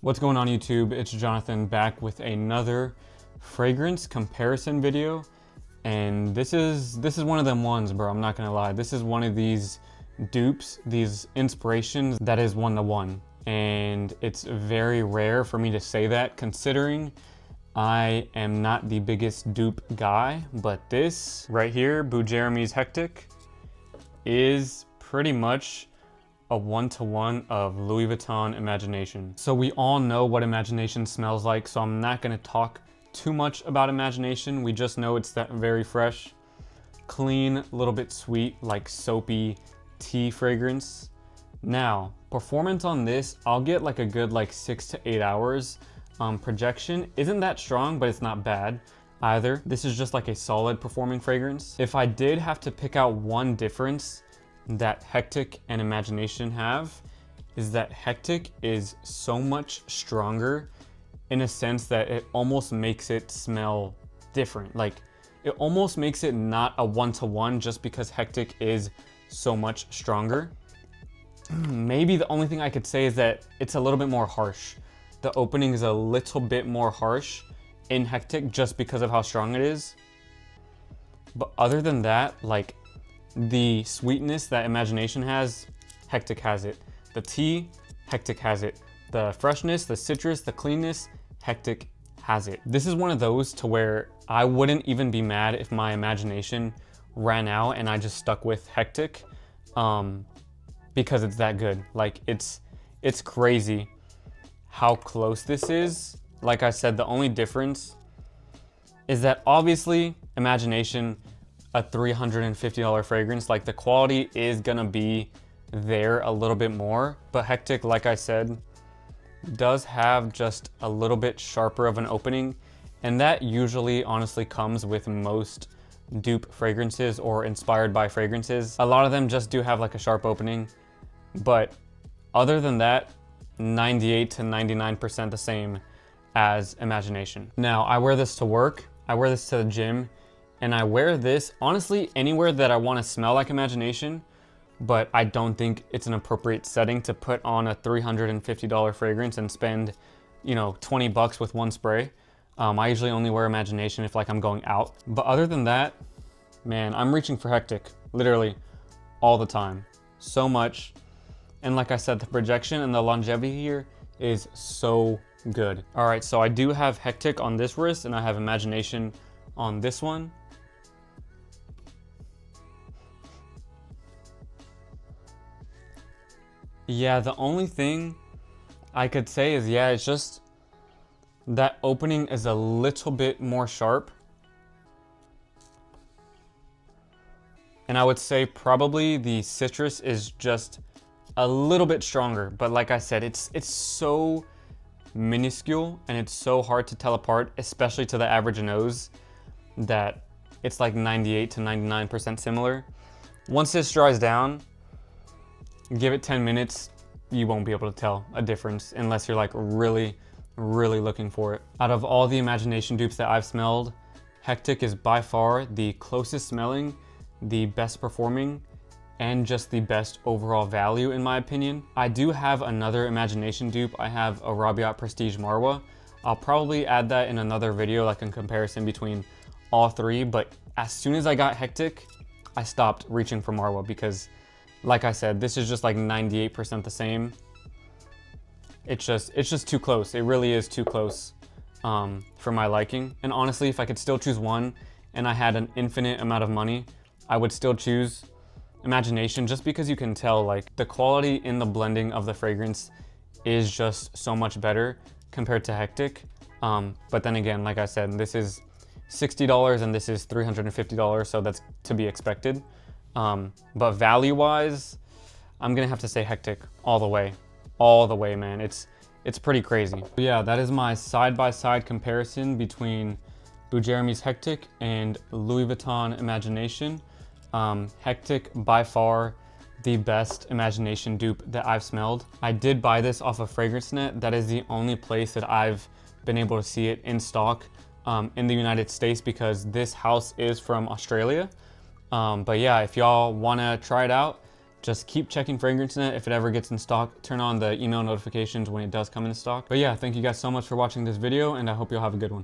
What's going on YouTube? It's Jonathan back with another fragrance comparison video. And this is one of them ones, bro. I'm not gonna lie. This is one of these dupes, these inspirations that is one-to-one. And it's very rare for me to say that, considering I am not the biggest dupe guy, but this right here, Bujairami's Hectic, is pretty much a one-to-one of Louis Vuitton Imagination. So we all know what Imagination smells like, so I'm not gonna talk too much about Imagination. We just know it's that very fresh, clean, a little bit sweet, like soapy tea fragrance. Now, performance on this, I'll get like a good 6 to 8 hours. Projection isn't that strong, but it's not bad either. This is just like a solid performing fragrance. If I did have to pick out one difference that Hectic and Imagination have, is that Hectic is so much stronger in a sense that it almost makes it smell different. Like, it almost makes it not a one-to-one just because Hectic is so much stronger. Maybe the only thing I could say is that it's a little bit more harsh. The opening is a little bit more harsh in Hectic just because of how strong it is. But other than that, like, the sweetness that Imagination has, Hectic has it. The tea, Hectic has it. The freshness, the citrus, the cleanness, Hectic has it. This is one of those to where I wouldn't even be mad if my Imagination ran out and I just stuck with Hectic, because it's that good. Like, it's crazy how close this is. Like I said, the only difference is that obviously Imagination, a $350 fragrance, like the quality is gonna be there a little bit more, but Hectic, like I said, does have just a little bit sharper of an opening, and that usually honestly comes with most dupe fragrances or inspired by fragrances. A lot of them just do have like a sharp opening, but other than that, 98 to 99% the same as Imagination. Now, I wear this to work, I wear this to the gym, and I wear this, honestly, anywhere that I want to smell like Imagination, but I don't think it's an appropriate setting to put on a $350 fragrance and spend, 20 bucks with one spray. I usually only wear Imagination if I'm going out. But other than that, man, I'm reaching for Hectic, literally all the time. So much. And like I said, the projection and the longevity here is so good. All right, so I do have Hectic on this wrist and I have Imagination on this one. Yeah, the only thing I could say is, yeah, it's just that opening is a little bit more sharp. And I would say probably the citrus is just a little bit stronger. But like I said, it's so minuscule and it's so hard to tell apart, especially to the average nose, that it's like 98 to 99% similar. Once this dries down, give it 10 minutes, you won't be able to tell a difference unless you're like really, really looking for it. Out of all the Imagination dupes that I've smelled, Hectic is by far the closest smelling, the best performing, and just the best overall value in my opinion. I do have another Imagination dupe. I have a Rabiat Prestige Marwa. I'll probably add that in another video, like in comparison between all three, but as soon as I got Hectic, I stopped reaching for Marwa because, like I said, this is just like 98% the same. It's just too close. It really is too close for my liking. And honestly, if I could still choose one and I had an infinite amount of money, I would still choose Imagination, just because you can tell like the quality in the blending of the fragrance is just so much better compared to Hectic. But then again, like I said, this is $60 and this is $350, so that's to be expected. But value-wise, I'm gonna have to say Hectic all the way, man. It's pretty crazy. But yeah, that is my side-by-side comparison between Bujairami's Hectic and Louis Vuitton Imagination. Hectic, by far the best Imagination dupe that I've smelled. I did buy this off of FragranceNet. That is the only place that I've been able to see it in stock in the United States, because this house is from Australia. But yeah, if y'all wanna try it out, Just keep checking FragranceNet. If it ever gets in stock, turn on the email notifications when it does come in stock. But yeah, thank you guys so much for watching this video, and I hope you'll have a good one.